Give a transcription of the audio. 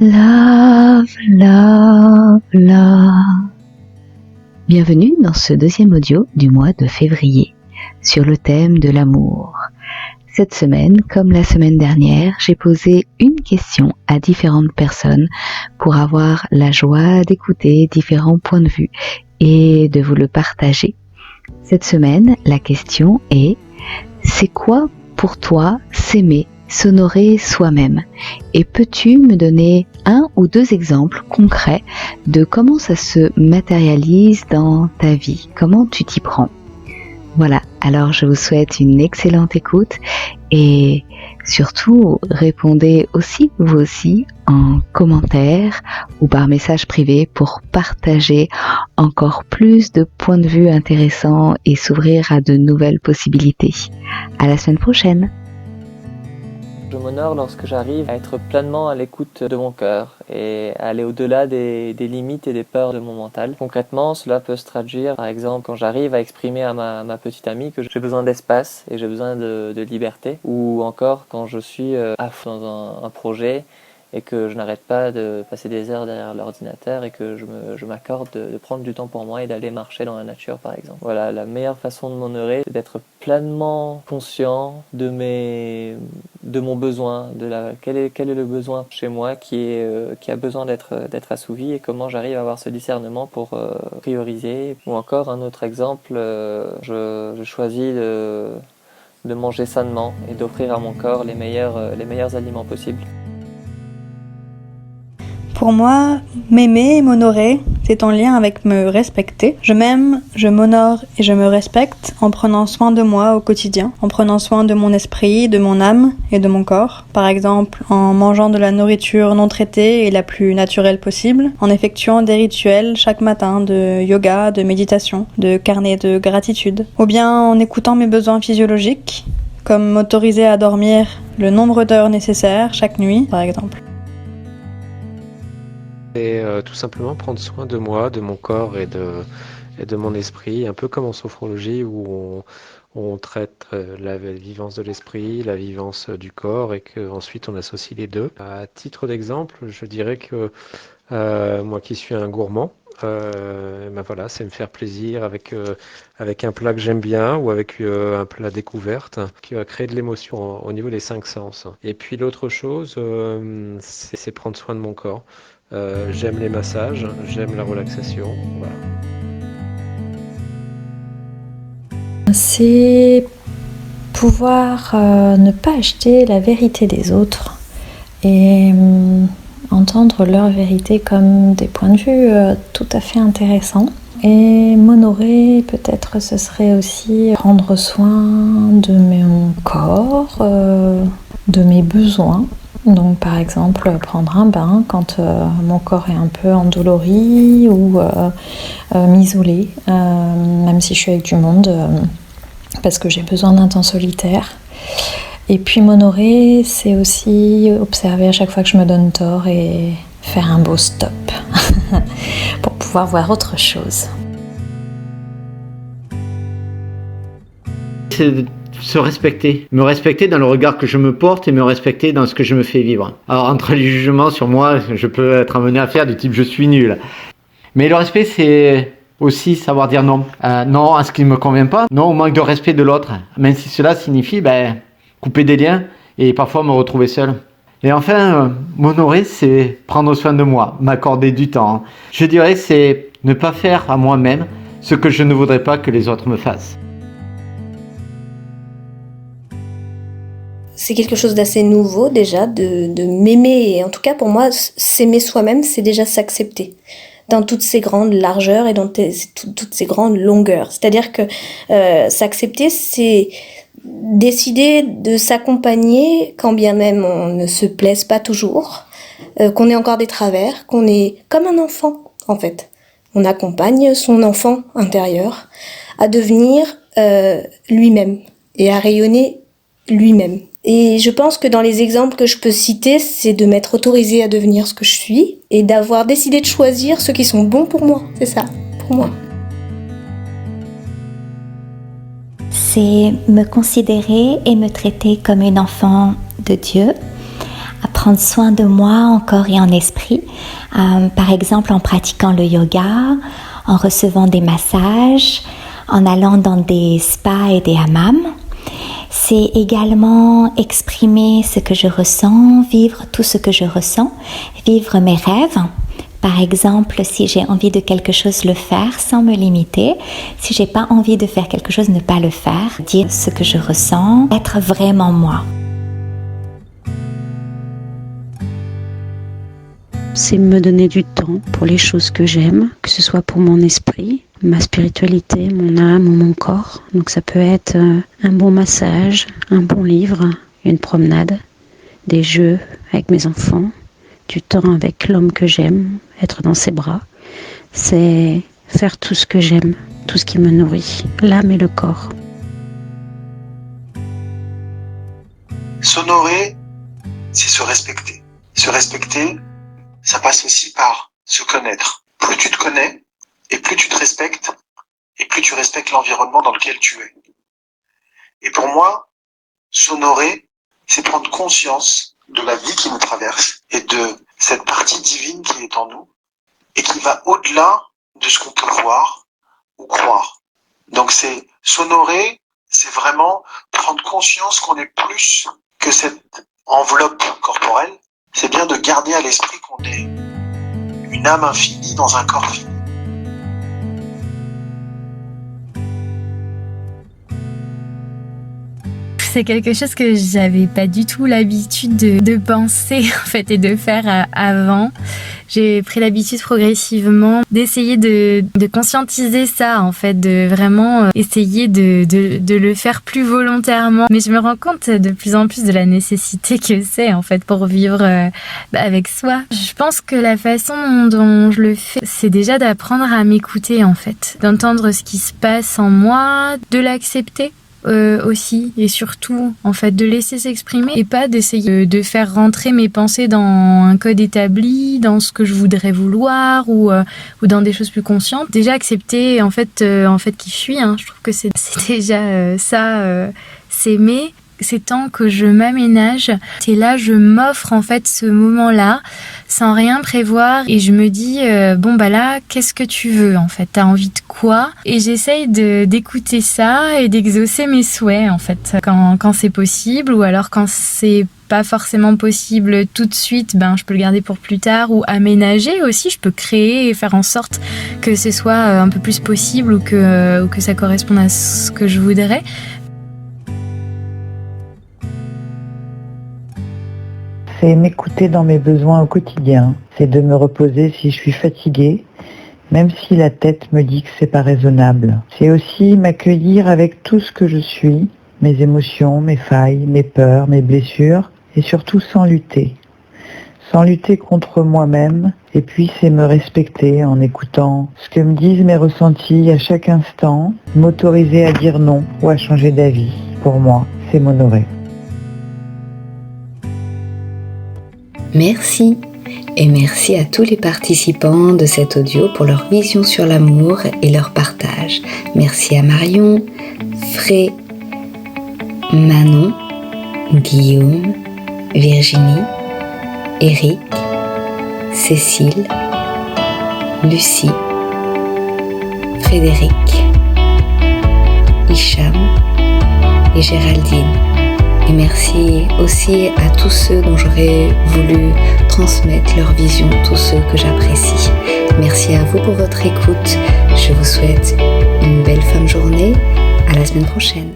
Love, love, love. Bienvenue dans ce deuxième audio du mois de février sur le thème de l'amour. Cette semaine, comme la semaine dernière, j'ai posé une question à différentes personnes pour avoir la joie d'écouter différents points de vue et de vous le partager. Cette semaine, la question est: c'est quoi pour toi s'aimer, s'honorer soi-même? Et peux-tu me donner un ou deux exemples concrets de comment ça se matérialise dans ta vie? Comment tu t'y prends? Voilà, alors je vous souhaite une excellente écoute et surtout répondez aussi vous aussi en commentaire ou par message privé pour partager encore plus de points de vue intéressants et s'ouvrir à de nouvelles possibilités. À la semaine prochaine. Je m'honore lorsque j'arrive à être pleinement à l'écoute de mon cœur et à aller au-delà des limites et des peurs de mon mental. Concrètement, cela peut se traduire, par exemple, quand j'arrive à exprimer à ma petite amie que j'ai besoin d'espace et j'ai besoin de liberté, ou encore quand je suis à fond dans un projet et que je n'arrête pas de passer des heures derrière l'ordinateur et que je m'accorde de prendre du temps pour moi et d'aller marcher dans la nature, par exemple. Voilà, la meilleure façon de m'honorer, c'est d'être pleinement conscient de mon besoin, quel est le besoin chez moi qui a besoin d'être assouvi et comment j'arrive à avoir ce discernement pour prioriser. Ou encore un autre exemple, je choisis de manger sainement et d'offrir à mon corps les meilleurs aliments possibles. Pour moi, m'aimer et m'honorer, c'est en lien avec me respecter. Je m'aime, je m'honore et je me respecte en prenant soin de moi au quotidien, en prenant soin de mon esprit, de mon âme et de mon corps. Par exemple, en mangeant de la nourriture non traitée et la plus naturelle possible, en effectuant des rituels chaque matin de yoga, de méditation, de carnet de gratitude, ou bien en écoutant mes besoins physiologiques, comme m'autoriser à dormir le nombre d'heures nécessaires chaque nuit, par exemple. Et tout simplement prendre soin de moi, de mon corps et de mon esprit, un peu comme en sophrologie où on traite la vivance de l'esprit, la vivance du corps et qu'ensuite on associe les deux. À titre d'exemple, je dirais que moi qui suis un gourmand, voilà, c'est me faire plaisir avec un plat que j'aime bien ou avec un plat découverte qui va créer de l'émotion au niveau des 5 sens. Et puis l'autre chose, c'est prendre soin de mon corps. J'aime les massages, j'aime la relaxation, voilà. C'est pouvoir ne pas acheter la vérité des autres et entendre leur vérité comme des points de vue tout à fait intéressants. Et m'honorer, peut-être ce serait aussi prendre soin de mon corps, de mes besoins. Donc par exemple prendre un bain quand mon corps est un peu endolori ou m'isoler, même si je suis avec du monde, parce que j'ai besoin d'un temps solitaire. Et puis m'honorer, c'est aussi observer à chaque fois que je me donne tort et faire un beau stop pour pouvoir voir autre chose. C'est se respecter. Me respecter dans le regard que je me porte et me respecter dans ce que je me fais vivre. Alors entre les jugements sur moi, je peux être amené à faire du type je suis nul. Mais le respect, c'est aussi savoir dire non. Non à ce qui ne me convient pas, non au manque de respect de l'autre. Même si cela signifie couper des liens et parfois me retrouver seul. Et enfin, m'honorer, c'est prendre soin de moi, m'accorder du temps. Je dirais que c'est ne pas faire à moi-même ce que je ne voudrais pas que les autres me fassent. C'est quelque chose d'assez nouveau déjà, de m'aimer, et en tout cas pour moi, s'aimer soi-même, c'est déjà s'accepter dans toutes ces grandes largeurs et dans toutes ces grandes longueurs. C'est-à-dire que s'accepter, c'est décider de s'accompagner quand bien même on ne se plaise pas toujours, qu'on ait encore des travers, qu'on est comme un enfant en fait. On accompagne son enfant intérieur à devenir lui-même et à rayonner lui-même. Et je pense que dans les exemples que je peux citer, c'est de m'être autorisée à devenir ce que je suis et d'avoir décidé de choisir ceux qui sont bons pour moi. C'est ça, pour moi. C'est me considérer et me traiter comme une enfant de Dieu, apprendre prendre soin de moi en corps et en esprit, par exemple en pratiquant le yoga, en recevant des massages, en allant dans des spas et des hammams. C'est également exprimer ce que je ressens, vivre tout ce que je ressens, vivre mes rêves. Par exemple, si j'ai envie de quelque chose, le faire sans me limiter. Si j'ai pas envie de faire quelque chose, ne pas le faire. Dire ce que je ressens, être vraiment moi. C'est me donner du temps pour les choses que j'aime, que ce soit pour mon esprit, ma spiritualité, mon âme ou mon corps. Donc ça peut être un bon massage, un bon livre, une promenade, des jeux avec mes enfants, du temps avec l'homme que j'aime, être dans ses bras. C'est faire tout ce que j'aime, tout ce qui me nourrit, l'âme et le corps. S'honorer, c'est se respecter. Se respecter, ça passe aussi par se connaître. Plus tu te connais, et plus tu te respectes, et plus tu respectes l'environnement dans lequel tu es. Et pour moi, s'honorer, c'est prendre conscience de la vie qui nous traverse et de cette partie divine qui est en nous et qui va au-delà de ce qu'on peut voir ou croire. Donc c'est s'honorer, c'est vraiment prendre conscience qu'on est plus que cette enveloppe corporelle. C'est bien de garder à l'esprit qu'on est une âme infinie dans un corps fini. C'est quelque chose que j'avais pas du tout l'habitude de penser en fait et de faire avant. J'ai pris l'habitude progressivement d'essayer de conscientiser ça en fait, de vraiment essayer de le faire plus volontairement. Mais je me rends compte de plus en plus de la nécessité que c'est en fait pour vivre avec soi. Je pense que la façon dont je le fais, c'est déjà d'apprendre à m'écouter en fait, d'entendre ce qui se passe en moi, de l'accepter. Aussi et surtout en fait de laisser s'exprimer et pas d'essayer de faire rentrer mes pensées dans un code établi, dans ce que je voudrais vouloir ou dans des choses plus conscientes. Déjà accepter en fait qui je suis, je trouve que c'est déjà s'aimer. C'est temps que je m'aménage, c'est là je m'offre en fait ce moment-là sans rien prévoir et je me dis là qu'est-ce que tu veux en fait, t'as envie de quoi? Et j'essaye d'écouter ça et d'exaucer mes souhaits en fait quand c'est possible, ou alors quand c'est pas forcément possible tout de suite, je peux le garder pour plus tard, ou aménager aussi, je peux créer et faire en sorte que ce soit un peu plus possible ou que ça corresponde à ce que je voudrais. C'est m'écouter dans mes besoins au quotidien. C'est de me reposer si je suis fatiguée, même si la tête me dit que c'est pas raisonnable. C'est aussi m'accueillir avec tout ce que je suis, mes émotions, mes failles, mes peurs, mes blessures, et surtout sans lutter. Sans lutter contre moi-même, et puis c'est me respecter en écoutant ce que me disent mes ressentis à chaque instant, m'autoriser à dire non ou à changer d'avis. Pour moi, c'est m'honorer. Merci et merci à tous les participants de cet audio pour leur vision sur l'amour et leur partage. Merci à Marion, Fré, Manon, Guillaume, Virginie, Eric, Cécile, Lucie, Frédéric, Hicham et Géraldine. Et merci aussi à tous ceux dont j'aurais voulu transmettre leur vision, tous ceux que j'apprécie. Merci à vous pour votre écoute. Je vous souhaite une belle fin de journée. À la semaine prochaine.